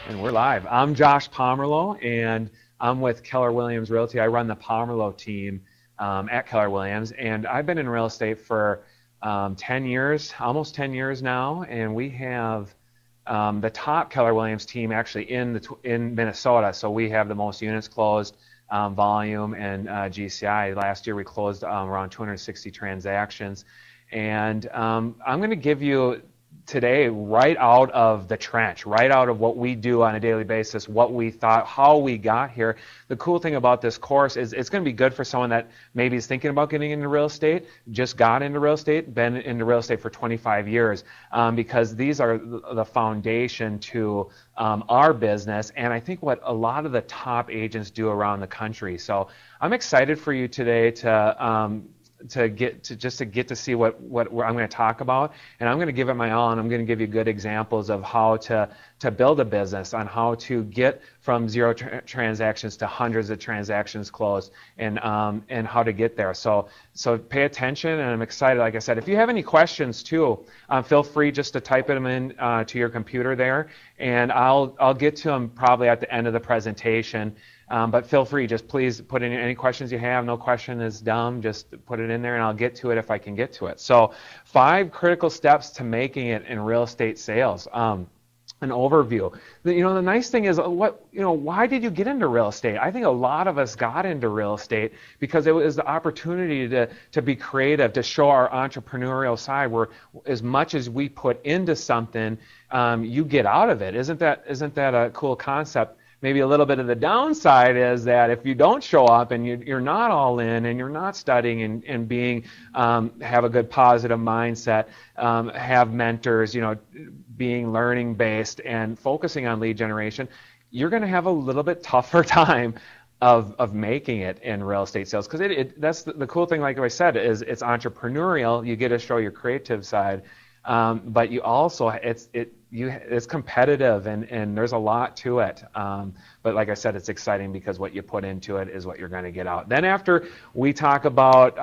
And we're live. I'm Josh Pomerleau, and I'm with Keller Williams Realty. I run the Pomerleau team at Keller Williams, and I've been in real estate for 10 years, almost 10 years now, and we have the top Keller Williams team actually in Minnesota. So we have the most units closed, volume, and GCI. Last year we closed around 260 transactions, and I'm going to give you today right out of the trench, right out of what we do on a daily basis, what we thought, how we got here. The cool thing about this course is it's going to be good for someone that maybe is thinking about getting into real estate, just got into real estate, been into real estate for 25 years, because these are the foundation to our business, and I think what a lot of the top agents do around the country. So I'm excited for you today to get to see what I'm going to talk about, and I'm going to give it my all, and I'm going to give you good examples of how to build a business, on how to get from zero transactions to hundreds of transactions closed, and how to get there. So pay attention, and I'm excited. Like I said, if you have any questions too, feel free just to type them in to your computer there, and I'll get to them probably at the end of the presentation. But feel free, just please put in any questions you have. No question is dumb. Just put it in there, and I'll get to it if I can get to it. So 5 critical steps to making it in real estate sales. An overview. The nice thing is, why did you get into real estate? I think a lot of us got into real estate because it was the opportunity to be creative, to show our entrepreneurial side, where as much as we put into something, you get out of it. Isn't that a cool concept? Maybe a little bit of the downside is that if you don't show up and you're not all in, and you're not studying and being have a good positive mindset, have mentors, being learning based and focusing on lead generation, you're going to have a little bit tougher time of making it in real estate sales, because that's the cool thing. Like I said, is it's entrepreneurial. You get to show your creative side, but you also it's competitive, and there's a lot to it. But like I said, it's exciting because what you put into it is what you're going to get out. Then after we talk about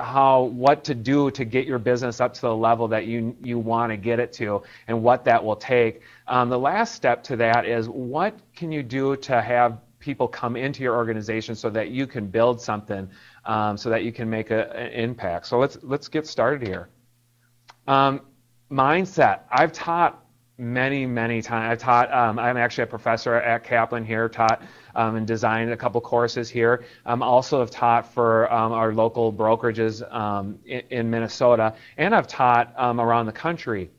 what to do to get your business up to the level that you want to get it to, and what that will take. The last step to that is, what can you do to have people come into your organization so that you can build something, so that you can make an impact. So let's get started here. Mindset. I've taught many times. I'm actually a professor at Kaplan here, taught and designed a couple courses here. Also have taught for our local brokerages in Minnesota, and I've taught around the country.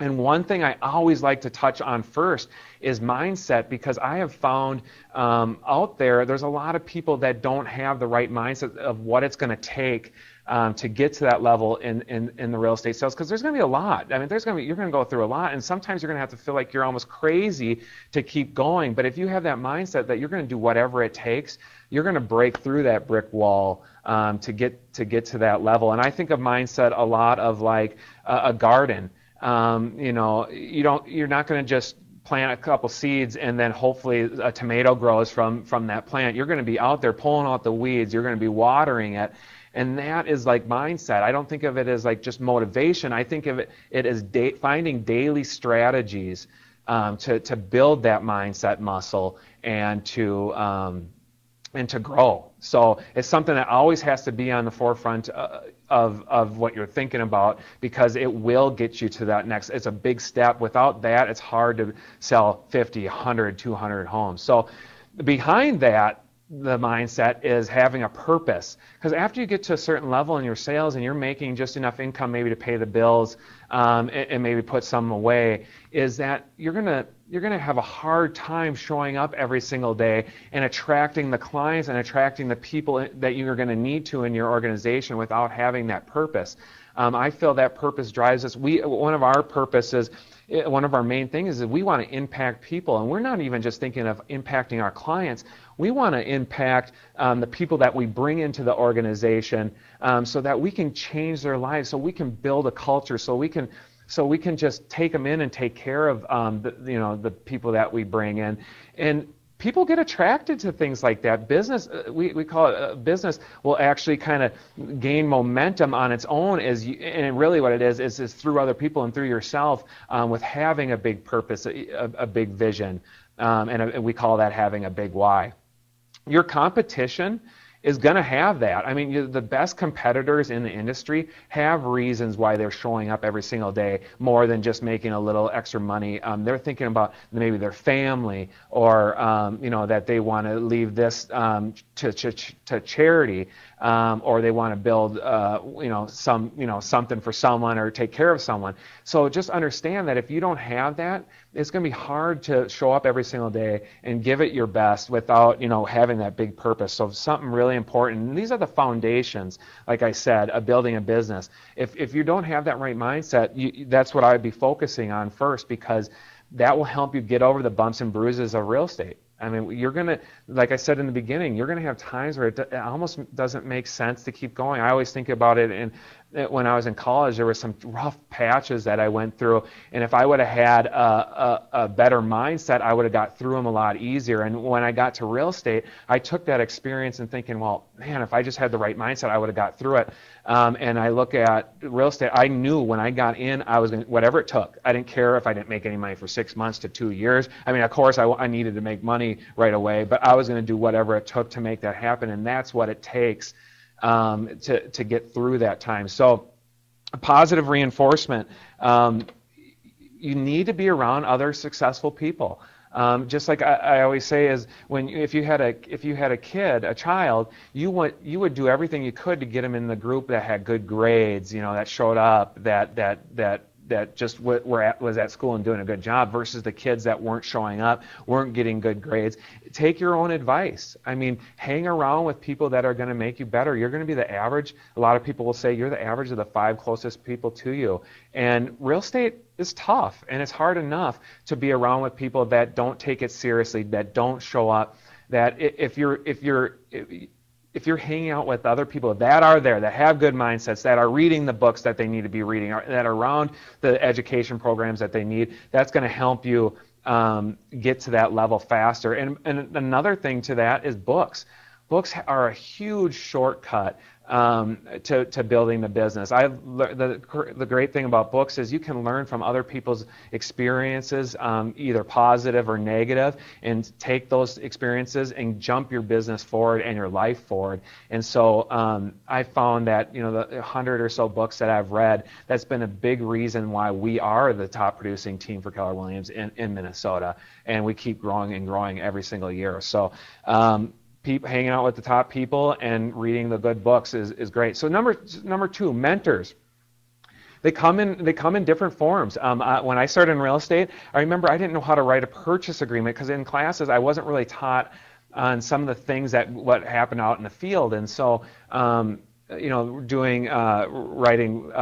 And one thing I always like to touch on first is mindset, because I have found out there's a lot of people that don't have the right mindset of what it's going to take to get to that level in the real estate sales, because there's going to be a lot. I mean, you're going to go through a lot, and sometimes you're going to have to feel like you're almost crazy to keep going. But if you have that mindset that you're going to do whatever it takes, you're going to break through that brick wall to get to that level. And I think of mindset a lot of like a garden. You're not going to just plant a couple seeds and then hopefully a tomato grows from that plant. You're going to be out there pulling out the weeds. You're going to be watering it. And that is like mindset. I don't think of it as like just motivation. I think of it as finding daily strategies to build that mindset muscle and to grow. So it's something that always has to be on the forefront of what you're thinking about, because it will get you to that next. It's a big step. Without that, it's hard to sell 50, 100, 200 homes. So behind that, the mindset is having a purpose, because after you get to a certain level in your sales and you're making just enough income maybe to pay the bills and maybe put some away, is that you're gonna have a hard time showing up every single day and attracting the clients and attracting the people that you're going to need to in your organization without having that purpose. I feel that purpose drives us. One of our purposes, one of our main things is we want to impact people, and we're not even just thinking of impacting our clients. We want to impact the people that we bring into the organization, so that we can change their lives, so we can build a culture, so we can just take them in and take care of the people that we bring in. And people get attracted to things like that. Business, we call it business, will actually kind of gain momentum on its own, and really what it is through other people and through yourself, with having a big purpose, a big vision. and we call that having a big why. Your competition is going to have that. I mean, the best competitors in the industry have reasons why they're showing up every single day more than just making a little extra money. They're thinking about maybe their family, or that they want to leave this to charity, or they want to build something for someone or take care of someone. So just understand that if you don't have that, it's going to be hard to show up every single day and give it your best without having that big purpose. So something really important, and these are the foundations, like I said, of building a business. If you don't have that right mindset, that's what I would be focusing on first, because that will help you get over the bumps and bruises of real estate. I mean, you're going to, like I said in the beginning, you're going to have times where it almost doesn't make sense to keep going. I always think about it, and when I was in college, there were some rough patches that I went through, and if I would have had a better mindset, I would have got through them a lot easier. And when I got to real estate, I took that experience and thinking, well, man, if I just had the right mindset, I would have got through it. And I look at real estate, I knew when I got in, I was going to, whatever it took. I didn't care if I didn't make any money for 6 months to 2 years. I mean, of course, I needed to make money right away, but I was going to do whatever it took to make that happen, and that's what it takes to get through that time. So positive reinforcement, you need to be around other successful people. Just like I always say, is if you had a kid, a child, you would do everything you could to get them in the group that had good grades, that showed up, that just was at school and doing a good job, versus the kids that weren't showing up, weren't getting good grades. Take your own advice. I mean, hang around with people that are going to make you better. You're going to be the average. A lot of people will say you're the average of the 5 closest people to you. And real estate is tough, and it's hard enough to be around with people that don't take it seriously, that don't show up, that if you're hanging out with other people that are there, that have good mindsets, that are reading the books that they need to be reading, that are around the education programs that they need, that's going to help you get to that level faster. And another thing to that is books. Books are a huge shortcut to building the business. The great thing about books is you can learn from other people's experiences, either positive or negative, and take those experiences and jump your business forward and your life forward. And so I found that the 100 or so books that I've read, that's been a big reason why we are the top producing team for Keller Williams in Minnesota, and we keep growing and growing every single year. So hanging out with the top people and reading the good books is great. So number 2, mentors. They come in different forms. When I started in real estate, I remember I didn't know how to write a purchase agreement, because in classes I wasn't really taught on some of the things what happened out in the field. And so writing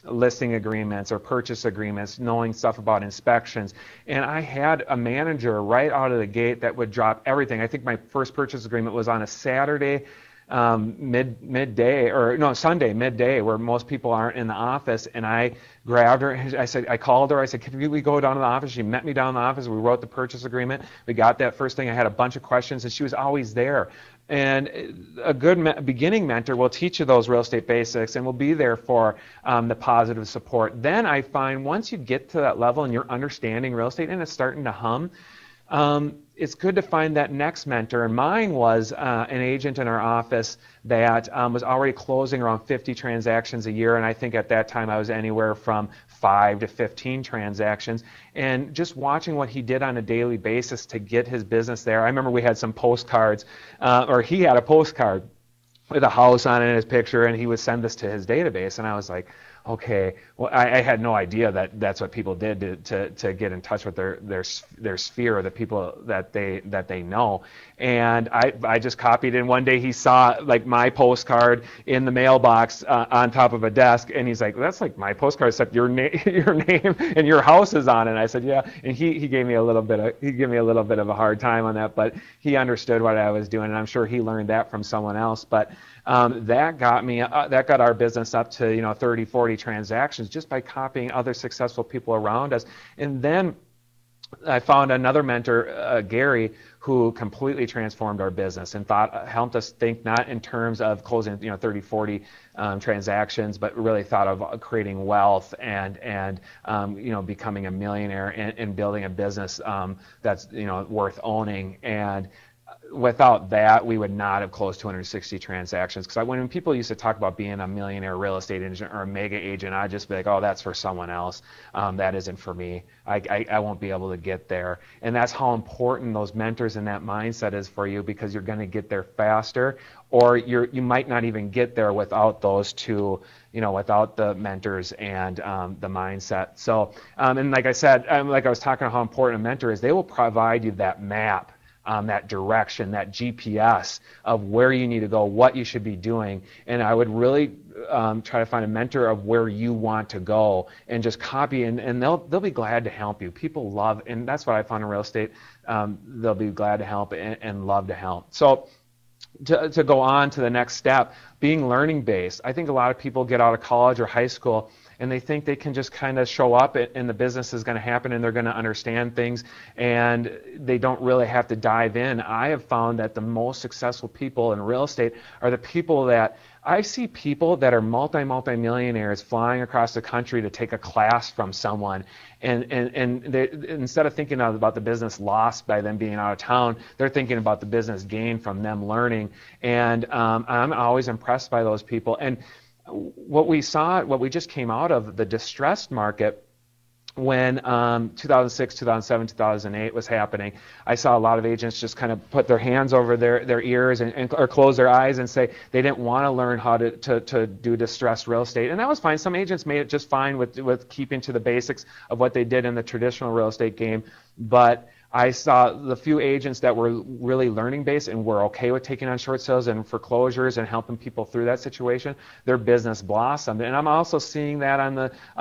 listing agreements or purchase agreements, knowing stuff about inspections. And I had a manager right out of the gate that would drop everything. I think my first purchase agreement was on a Saturday midday, or no, Sunday midday, where most people aren't in the office. And I grabbed her, I called her, I said, can we go down to the office? She met me down in the office. We wrote the purchase agreement. We got that first thing. I had a bunch of questions, and she was always there. And a good beginning mentor will teach you those real estate basics and will be there for the positive support. Then I find once you get to that level and you're understanding real estate and it's starting to hum, it's good to find that next mentor. And mine was an agent in our office that was already closing around 50 transactions a year. And I think at that time I was anywhere from 5 to 15 transactions. And just watching what he did on a daily basis to get his business there. I remember we had some postcards, or he had a postcard with a house on it and his picture, and he would send this to his database. And I was like, okay, well, I had no idea that that's what people did to get in touch with their sphere, or the people that they know. And I just copied it. And one day he saw like my postcard in the mailbox on top of a desk, and he's like, that's like my postcard, except your name and your house is on it. And I said, yeah. And he gave me a little bit of a hard time on that, but he understood what I was doing, and I'm sure he learned that from someone else. But that got our business up to 30, 40 transactions just by copying other successful people around us. And then I found another mentor, Gary, who completely transformed our business and helped us think not in terms of closing 30, 40 transactions, but really thought of creating wealth and becoming a millionaire and building a business that's worth owning. And without that, we would not have closed 260 transactions. Because when people used to talk about being a millionaire real estate agent or a mega agent, I'd just be like, oh, that's for someone else. That isn't for me. I won't be able to get there. And that's how important those mentors and that mindset is for you, because you're going to get there faster, or you might not even get there without those two, without the mentors and the mindset. So, and like I said, like I was talking about how important a mentor is, they will provide you that map, that direction, that GPS of where you need to go, what you should be doing. And I would really try to find a mentor of where you want to go and just copy, and they'll be glad to help you. People love, and that's what I found in real estate, they'll be glad to help and love to help. So to go on to the next step, being learning based. I think a lot of people get out of college or high school and they think they can just kind of show up and the business is going to happen and they're going to understand things and they don't really have to dive in. I have found that the most successful people in real estate are the people that I see people that are multi-millionaires flying across the country to take a class from someone, and they, instead of thinking about the business lost by them being out of town, they're thinking about the business gain from them learning. And I'm always impressed by those people. And what we just came out of, the distressed market, when 2006, 2007, 2008 was happening, I saw a lot of agents just kind of put their hands over their ears or close their eyes and say they didn't want to learn how to do distressed real estate. And that was fine. Some agents made it just fine with keeping to the basics of what they did in the traditional real estate game. But I saw the few agents that were really learning based and were okay with taking on short sales and foreclosures and helping people through that situation, their business blossomed. And I'm also seeing that on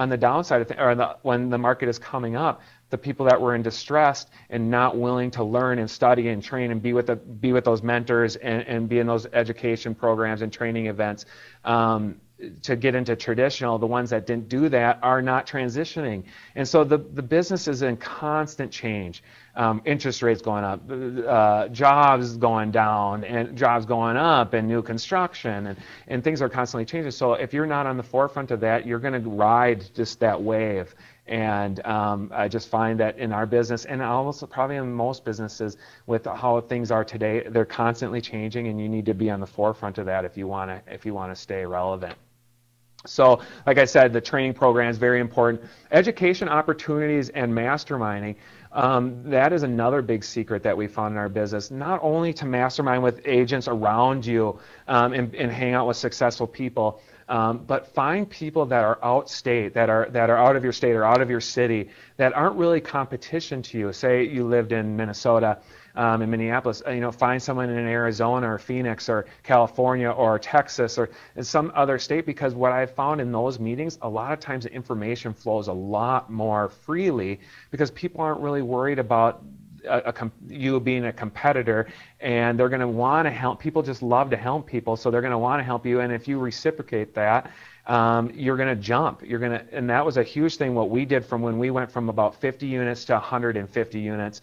the downside of when the market is coming up, the people that were in distress and not willing to learn and study and train and be with those mentors and be in those education programs and training events. To get into traditional, the ones that didn't do that are not transitioning. And so the business is in constant change. Interest rates going up, jobs going down, and jobs going up, and new construction, and things are constantly changing. So if you're not on the forefront of that, you're going to ride just that wave. And I just find that in our business, and also probably in most businesses, with how things are today, they're constantly changing, and you need to be on the forefront of that if you want to stay relevant. So, like I said, the training program is very important. Education opportunities and masterminding. That is another big secret that we found in our business. Not only to mastermind with agents around you and hang out with successful people, but find people that are outstate, that are out of your state or out of your city, that aren't really competition to you. Say you lived in Minnesota, in Minneapolis, find someone in Arizona or Phoenix or California or Texas or in some other state, because what I've found in those meetings, a lot of times the information flows a lot more freely because people aren't really worried about you being a competitor, and they're going to want to help. People just love to help people, so they're going to want to help you, and if you reciprocate that, you're going to jump. And that was a huge thing. What we did from when we went from about 50 units to 150 units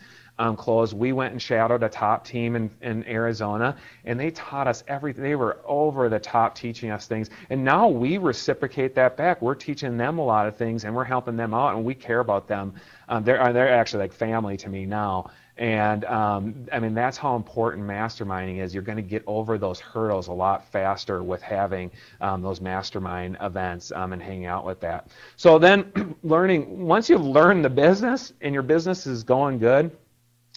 closed, we went and shadowed a top team in Arizona, and they taught us everything. They were over the top teaching us things, and now we reciprocate that back. We're teaching them a lot of things, and we're helping them out, and we care about them. They're actually like family to me now. And that's how important masterminding is. You're going to get over those hurdles a lot faster with having those mastermind events and hanging out with that. So then once you've learned the business and your business is going good,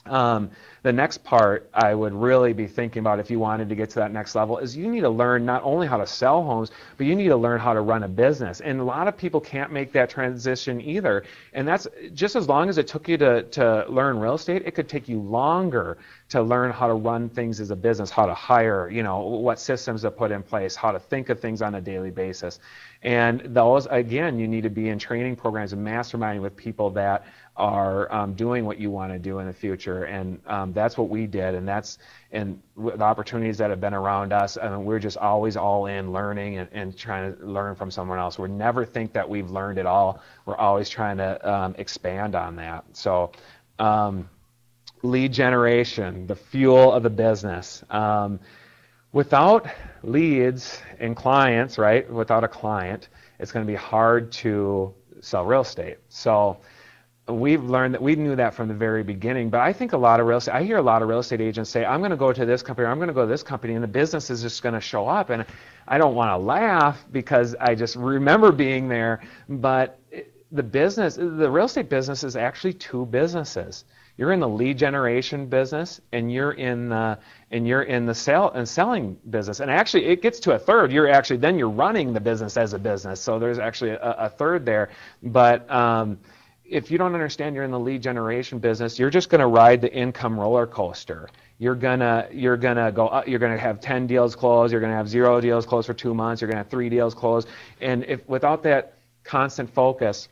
the next part I would really be thinking about if you wanted to get to that next level is you need to learn not only how to sell homes, but you need to learn how to run a business. And a lot of people can't make that transition either. And that's just as long as it took you to learn real estate, it could take you longer to learn how to run things as a business, how to hire, what systems to put in place, how to think of things on a daily basis. And those, again, you need to be in training programs and masterminding with people that are doing what you want to do in the future. And that's what we did. And the opportunities that have been around us, we're just always all in learning and trying to learn from someone else. We never think that we've learned it all. We're always trying to expand on that. So lead generation, the fuel of the business. Without leads and clients, right? Without a client, it's going to be hard to sell real estate. So we've learned that. We knew that from the very beginning, but I think I hear a lot of real estate agents say, I'm going to go to this company, or I'm going to go to this company, and the business is just going to show up. And I don't want to laugh because I just remember being there, but the real estate business is actually two businesses. You're in the lead generation business, and you're in the selling business. And actually, it gets to a third. Then you're running the business as a business. So there's actually a third there. But if you don't understand you're in the lead generation business, you're just going to ride the income roller coaster. You're gonna go up, you're gonna have 10 deals closed. You're gonna have 0 deals closed for 2 months. You're gonna have 3 deals closed. And without that constant focus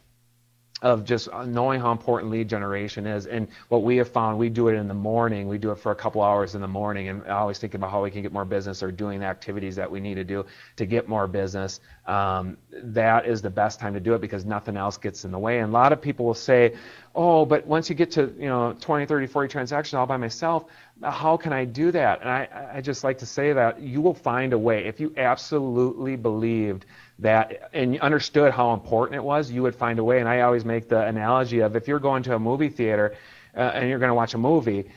of just knowing how important lead generation is. And what we have found, we do it in the morning. We do it for a couple hours in the morning, and always thinking about how we can get more business or doing the activities that we need to do to get more business. That is the best time to do it because nothing else gets in the way. And a lot of people will say, oh, but once you get to 20, 30, 40 transactions all by myself, how can I do that? And I just like to say that you will find a way. If you absolutely believed that and understood how important it was, you would find a way. And I always make the analogy of if you're going to a movie theater and you're going to watch a movie,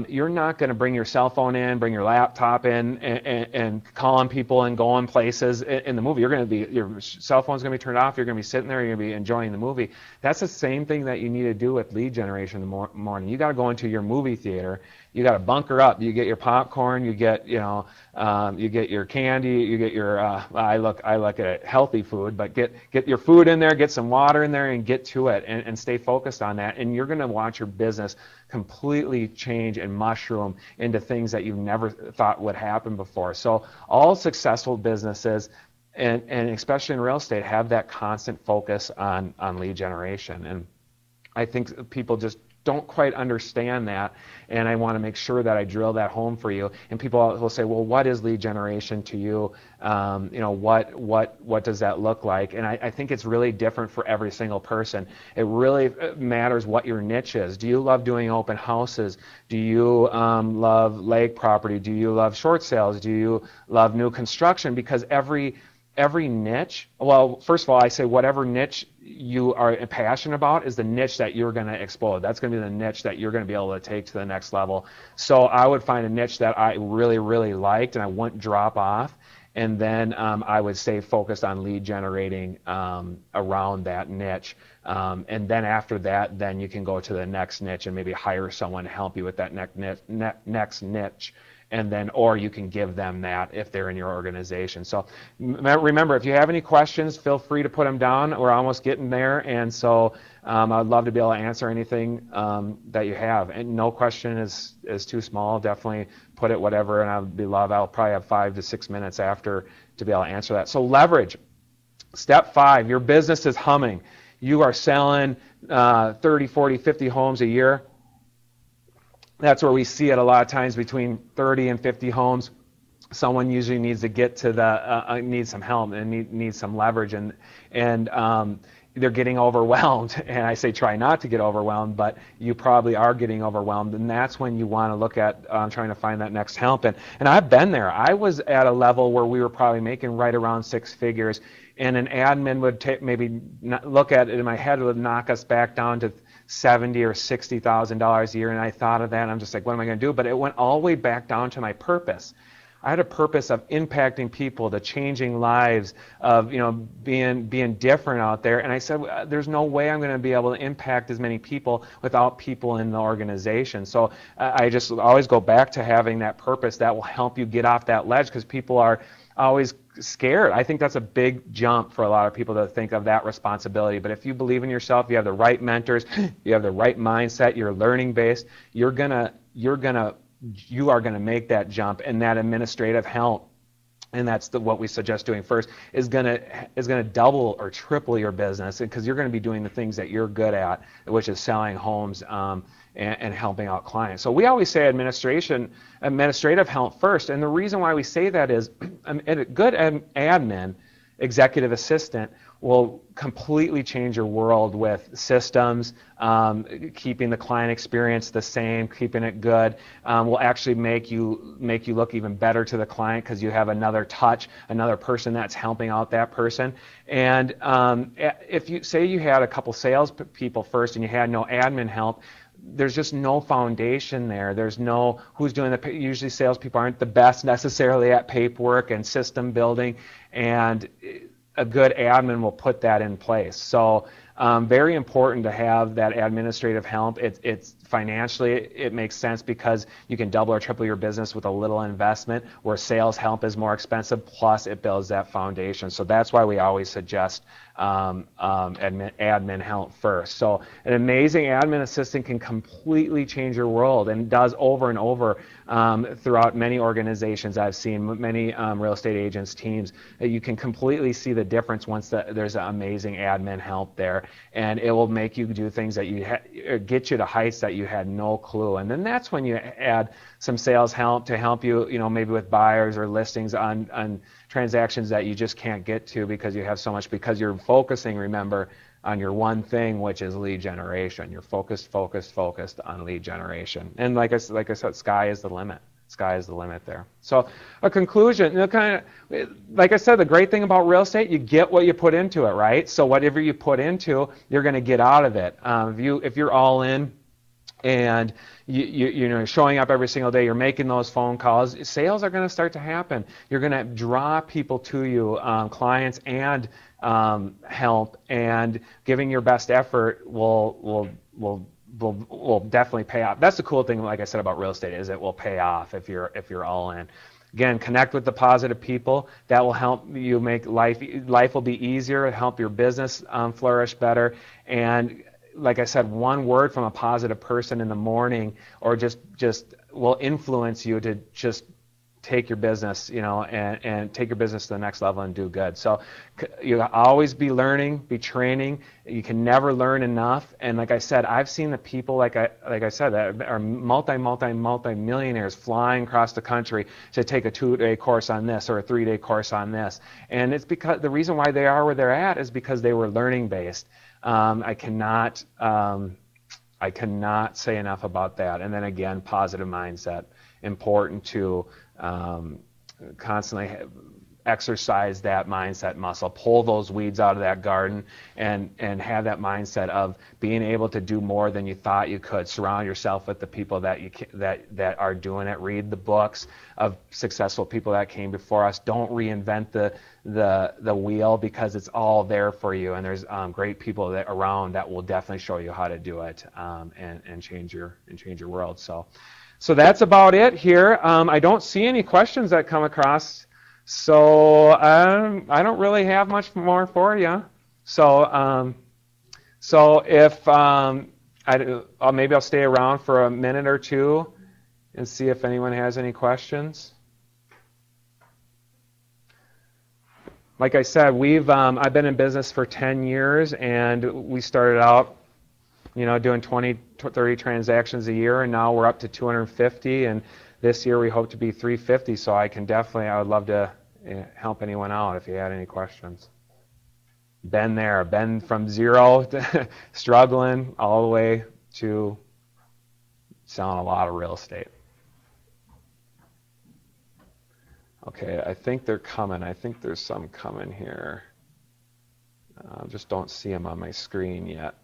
you're not going to bring your cell phone in, bring your laptop in, and calling people and going places in the movie. Your cell phone's going to be turned off. You're going to be sitting there. You're going to be enjoying the movie. That's the same thing that you need to do with lead generation in the morning. You got to go into your movie theater. You got to bunker up. You get your popcorn. You get your candy. You get your I look at healthy food, but get your food in there. Get some water in there and get to it and stay focused on that. And you're going to watch your business completely change and mushroom into things that you never thought would happen before. So all successful businesses, and especially in real estate, have that constant focus on lead generation. And I think people just don't quite understand that, and I want to make sure that I drill that home for you. And people will say, well, what is lead generation to you? What does that look like? And I think it's really different for every single person. It really matters what your niche is. Do you love doing open houses? Do you love lake property? Do you love short sales? Do you love new construction? Because every niche, well, first of all, I say whatever niche you are passionate about is the niche that you're going to explode. That's going to be the niche that you're going to be able to take to the next level. So I would find a niche that I really, really liked and I wouldn't drop off. And then I would stay focused on lead generating around that niche. And then after that, then you can go to the next niche and maybe hire someone to help you with that next niche. And then, or you can give them that if they're in your organization. So remember, if you have any questions, feel free to put them down. We're almost getting there, and so I'd love to be able to answer anything that you have. And no question is too small. Definitely put it whatever, and I'll probably have 5 to 6 minutes after to be able to answer that. So leverage. Step 5, your business is humming. You are selling 30, 40, 50 homes a year. That's where we see it a lot of times, between 30 and 50 homes. Someone usually needs to get to needs some help and needs some leverage, and they're getting overwhelmed. And I say try not to get overwhelmed, but you probably are getting overwhelmed, and that's when you want to look at trying to find that next help. And I've been there. I was at a level where we were probably making right around 6 figures, and an admin would maybe look at it in my head, would knock us back down to $70,000 or $60,000 a year, and I thought of that, and I'm just like, what am I going to do? But it went all the way back down to my purpose. I had a purpose of impacting people, the changing lives, of being different out there. And I said, there's no way I'm going to be able to impact as many people without people in the organization. So I just always go back to having that purpose that will help you get off that ledge, because people are always scared. I think that's a big jump for a lot of people to think of that responsibility. But if you believe in yourself, you have the right mentors, you have the right mindset, you're learning based, you are gonna make that jump. And that administrative help, and that's what we suggest doing first, is gonna double or triple your business, because you're going to be doing the things that you're good at, which is selling homes and helping out clients. So we always say administrative help first, and the reason why we say that is a good admin executive assistant will completely change your world with systems, keeping the client experience the same, keeping it good, will actually make you look even better to the client because you have another touch, another person that's helping out that person. And if you say you had a couple sales people first and you had no admin help, there's just no foundation there. There's no who's doing the. Usually, salespeople aren't the best necessarily at paperwork and system building, and a good admin will put that in place. So very important to have that administrative help. It's financially, it makes sense because you can double or triple your business with a little investment, where sales help is more expensive, plus it builds that foundation. So that's why we always suggest admin help first. So an amazing admin assistant can completely change your world, and does over and over throughout many organizations I've seen, many real estate agents, teams. You can completely see the difference once there's an amazing admin help there, and it will make you do things that get you to heights that you had no clue. And then that's when you add some sales help to help you, maybe with buyers or listings on transactions that you just can't get to because you have so much, because you're focusing, remember, on your one thing, which is lead generation. You're focused on lead generation. And like I said, sky is the limit. Sky is the limit there. So a conclusion, like I said, the great thing about real estate, you get what you put into it, right? So whatever you put into, you're going to get out of it. If you're all in, and you're showing up every single day, you're making those phone calls, sales are going to start to happen. You're going to draw people to you, clients and help, and giving your best effort will definitely pay off. That's the cool thing, like I said, about real estate, is it will pay off if you're all in. Again, connect with the positive people. That will help you make life will be easier, help your business flourish better. And like I said, one word from a positive person in the morning, or just will influence you to just take your business, and take your business to the next level and do good. So you always be learning, be training. You can never learn enough. And like I said, I've seen the people, like I said, that are multi-millionaires flying across the country to take a 2-day course on this or a 3-day course on this. And it's because the reason why they are where they're at is because they were learning based. I cannot say enough about that. And then again, positive mindset, important to constantly exercise that mindset muscle, pull those weeds out of that garden, and have that mindset of being able to do more than you thought you could. Surround yourself with the people that are doing it. Read the books of successful people that came before us. Don't reinvent the wheel, because it's all there for you, and there's great people around that will definitely show you how to do it, and change your world. So that's about it here. I don't see any questions that come across. So I don't really have much more for you. So if maybe I'll stay around for a minute or two and see if anyone has any questions. Like I said, I've been in business for 10 years, and we started out, doing 20, 30 transactions a year, and now we're up to 250, and this year we hope to be 350, so I would love to help anyone out if you had any questions. Been from zero to struggling all the way to selling a lot of real estate. Okay, I think they're coming. I think there's some coming here. Just don't see them on my screen yet.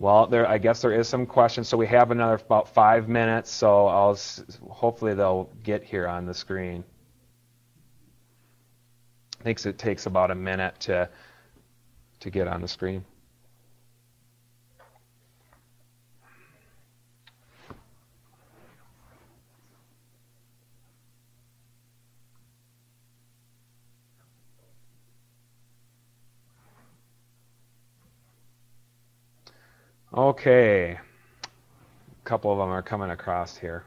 Well, I guess there is some questions. So we have about 5 minutes. So hopefully they'll get here on the screen. I think it takes about a minute to get on the screen. Okay, a couple of them are coming across here.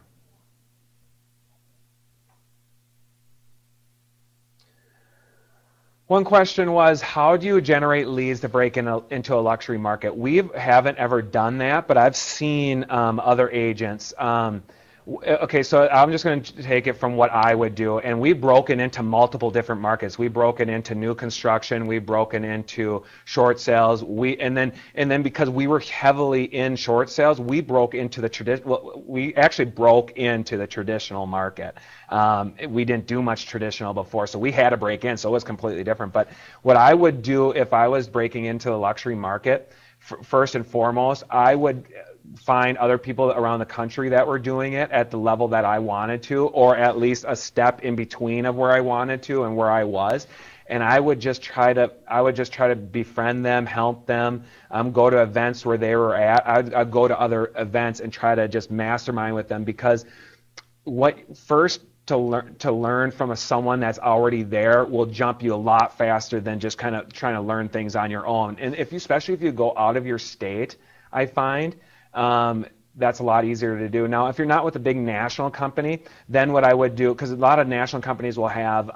One question was, how do you generate leads to break into a luxury market? We haven't ever done that, but I've seen other agents. Okay, so I'm just going to take it from what I would do, and we've broken into multiple different markets. We've broken into new construction, we've broken into short sales. And then because we were heavily in short sales, we broke into the traditional. We actually broke into the traditional market. We didn't do much traditional before, so we had to break in. So it was completely different. But what I would do if I was breaking into the luxury market, first and foremost, I would find other people around the country that were doing it at the level that I wanted to, or at least a step in between of where I wanted to and where I was. And I would just try to befriend them, help them, go to events where they were at. I'd go to other events and try to just mastermind with them, because to learn from someone that's already there will jump you a lot faster than just kind of trying to learn things on your own. And especially if you go out of your state, I find that's a lot easier to do. Now, if you're not with a big national company, then what I would do, because a lot of national companies will have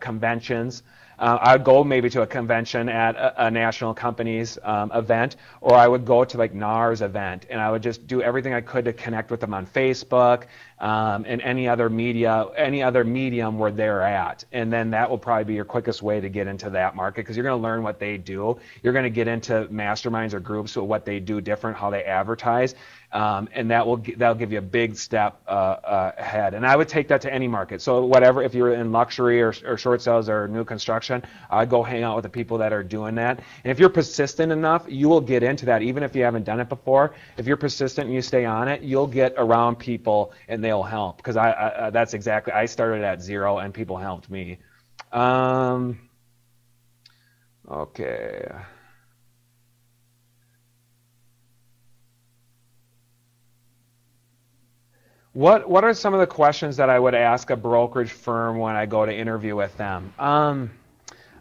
conventions. I would go maybe to a convention at a national company's event, or I would go to like NAR's event, and I would just do everything I could to connect with them on Facebook and any other medium where they're at. And then that will probably be your quickest way to get into that market, because you're going to learn what they do. You're going to get into masterminds or groups with what they do different, how they advertise. And that'll give you a big step ahead. And I would take that to any market. So whatever, if you're in luxury or short sales or new construction, I'd go hang out with the people that are doing that. And if you're persistent enough, you will get into that, even if you haven't done it before. If you're persistent and you stay on it, you'll get around people and they'll help. Because that's exactly, I started at zero and people helped me. Okay. What are some of the questions that I would ask a brokerage firm when I go to interview with them?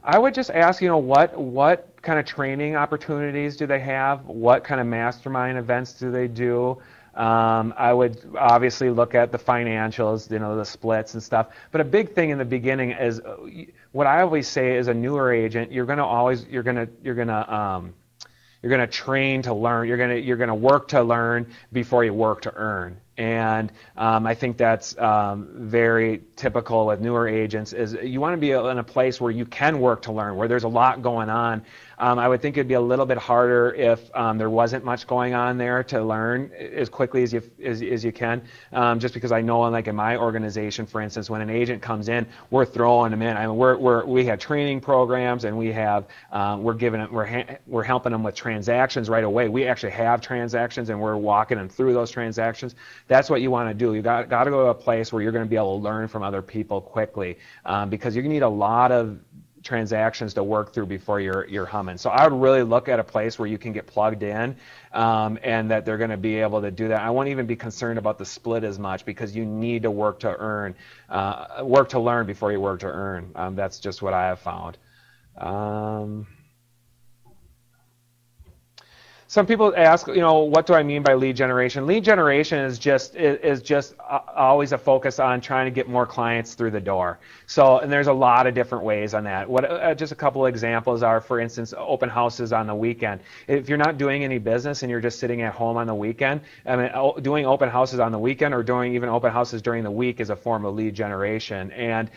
I would just ask, what kind of training opportunities do they have? What kind of mastermind events do they do? I would obviously look at the financials, the splits and stuff. But a big thing in the beginning is what I always say is a newer agent, you're going to train to learn. You're going to work to learn before you work to earn. And I think that's very typical with newer agents, is you want to be in a place where you can work to learn, where there's a lot going on. I would think it'd be a little bit harder if there wasn't much going on there to learn as quickly as you can. Just because I know, like in my organization, for instance, when an agent comes in, we're throwing them in. I mean, we have training programs, and we're helping them with transactions right away. We actually have transactions, and we're walking them through those transactions. That's what you want to do. You got to go to a place where you're going to be able to learn from other people quickly, because you're going to need a lot of transactions to work through before you're humming. So I would really look at a place where you can get plugged in, and that they're going to be able to do that. I won't even be concerned about the split as much, because you need to work to learn before you work to earn. That's just what I have found. Some people ask, what do I mean by lead generation? Lead generation is just always a focus on trying to get more clients through the door. So, and there's a lot of different ways on that. Just a couple of examples are, for instance, open houses on the weekend. If you're not doing any business and you're just sitting at home on the weekend, doing open houses on the weekend or doing even open houses during the week is a form of lead generation. And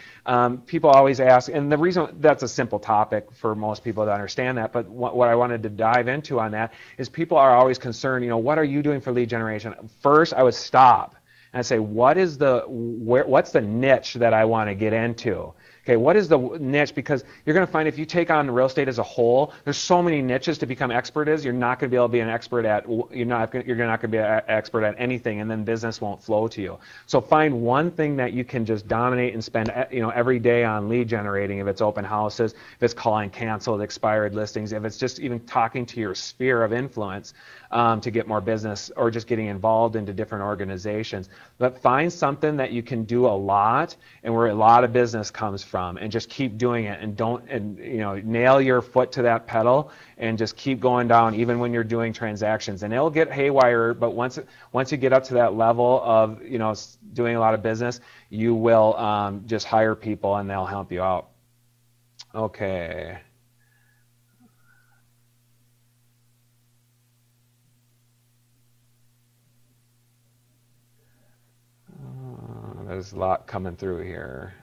people always ask, and the reason that's a simple topic for most people to understand that, but what I wanted to dive into on that is people are always concerned, what are you doing for lead generation? First, I would stop and I'd say, what's the niche that I want to get into? Okay, what is the niche? Because you're going to find if you take on real estate as a whole, there's so many niches to become expert as. You're not going to be able to be an expert at. You're not going to be an expert at anything, and then business won't flow to you. So find one thing that you can just dominate and spend every day on lead generating. If it's open houses, if it's calling canceled, expired listings, if it's just even talking to your sphere of influence to get more business, or just getting involved into different organizations. But find something that you can do a lot and where a lot of business comes from, and just keep doing it, and nail your foot to that pedal and just keep going down even when you're doing transactions. And it'll get haywire, but once you get up to that level of doing a lot of business, you will just hire people and they'll help you out. Okay. there's a lot coming through here.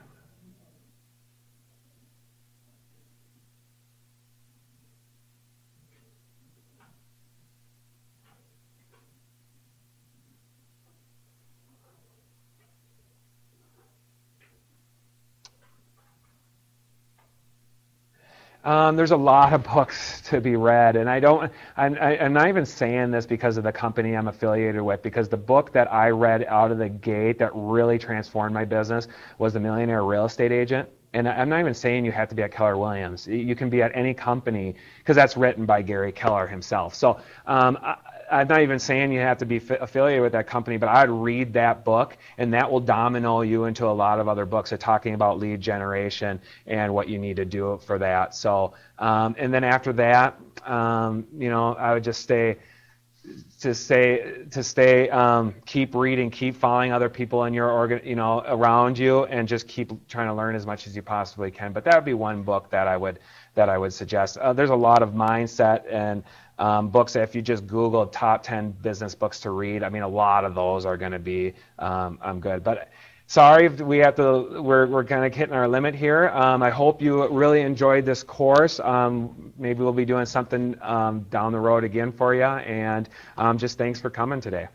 There's a lot of books to be read, and I'm not even saying this because of the company I'm affiliated with, because the book that I read out of the gate that really transformed my business was The Millionaire Real Estate Agent. And I'm not even saying you have to be at Keller Williams. You can be at any company, because that's written by Gary Keller himself. So I'm not even saying you have to be affiliated with that company, but I'd read that book, and that will domino you into a lot of other books that are talking about lead generation and what you need to do for that. So, and then after that, I would just keep reading, keep following other people in your around you, and just keep trying to learn as much as you possibly can. But that would be one book that I would suggest. There's a lot of mindset and books that if you just Google top 10 business books to read, I mean, a lot of those are going to be good. But sorry, we're kind of hitting our limit here. I hope you really enjoyed this course. Maybe we'll be doing something down the road again for you. And just thanks for coming today.